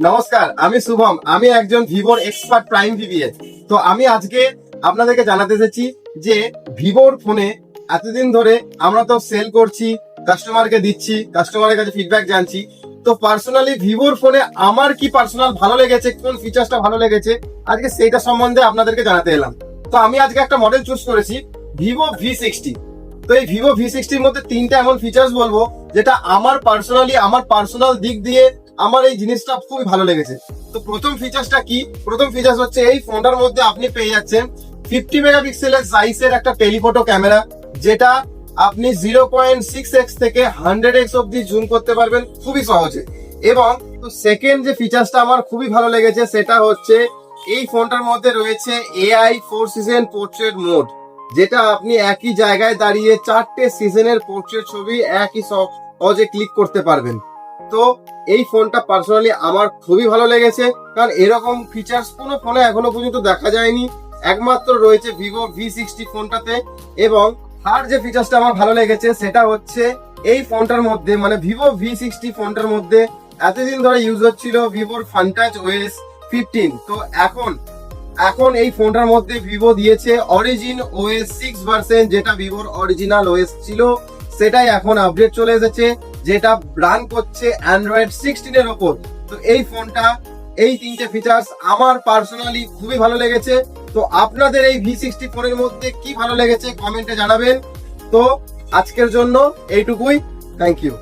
নমস্কার, আমি শুভম। আমি একজন ভিভোর এক্সপার্ট প্রাইম ভিভিএ। তো আমি আজকে আপনাদেরকে জানাতে এসেছি যে ভিভোর ফোনে এতদিন ধরে আমরা তো সেল করছি, কাস্টমারকে দিচ্ছি, কাস্টমারের কাছে ফিডব্যাক জানছি। তো পার্সোনালি ভিভোর ফোনে আমার কি পার্সোনাল ভালো লেগেছে, কোন ফিচার্সটা ভালো লেগেছে, আজকে সেইটা সম্বন্ধে আপনাদেরকে জানাতে এলাম। তো আমি আজকে একটা মডেল চুজ করেছি, ভিভো V60। তো এই ভিভো V60-র মধ্যে তিনটা এমন ফিচার্স বলবো যেটা আমার পার্সোনাল দিক দিয়ে আমার এই জিনিসটা খুবই ভালো লেগেছে। তো প্রথম ফিচার্সটা কি? প্রথম ফিচার্স হচ্ছে এই ফোনটার মধ্যে আপনি পেয়ে যাচ্ছেন 50 মেগাপিক্সেলের সাইজের একটা টেলিফোটো ক্যামেরা, যেটা আপনি 0.6x থেকে 100x অব্দি জুম করতে পারবেন খুবই সহজে। এবং সেকেন্ড যে ফিচার্সটা আমার খুবই ভালো লেগেছে সেটা হচ্ছে এই ফোনটার মধ্যে রয়েছে AI 4 সিজন পোর্ট্রেট মোড, যেটা আপনি একই জায়গায় দাঁড়িয়ে 4টে সিজনের পোর্ট্রেট ছবি একই সহজে ক্লিক করতে পারবেন। তো এই ফোনটা পার্সোনালি আমার খুবই ভালো লেগেছে, কারণ এরকম ফিচার্স কোনো ফোনে এখনো পর্যন্ত দেখা যায়নি, একমাত্র রয়েছে ভিভো V60 ফোনটাতে। এবং আর যে ফিচার্সটা আমার ভালো লেগেছে সেটা হচ্ছে এই ফোনটার মধ্যে, মানে ভিভো V60 ফোনটার মধ্যে এতদিন ধরে ইউজ হচ্ছিল ভিভোর ফানটাচ OS 15। তো এখন এই ফোনটার মধ্যে ভিভো দিয়েছে অরিজিন OS 6 ভার্সন, যেটা ভিভোর অরিজিনাল OS ছিল সেটাই এখন আপডেট চলে এসেছে, যেটা রান করছে অ্যান্ড্রয়েড 16 এর ওপর। তো এই ফোনটা, এই তিনটে ফিচার্স আমার পার্সোনালি খুবই ভালো লেগেছে। তো আপনাদের এই V60 ফোনের মধ্যে কি ভালো লেগেছে কমেন্টে জানাবেন। তো আজকের জন্য এইটুকুই, থ্যাংক ইউ।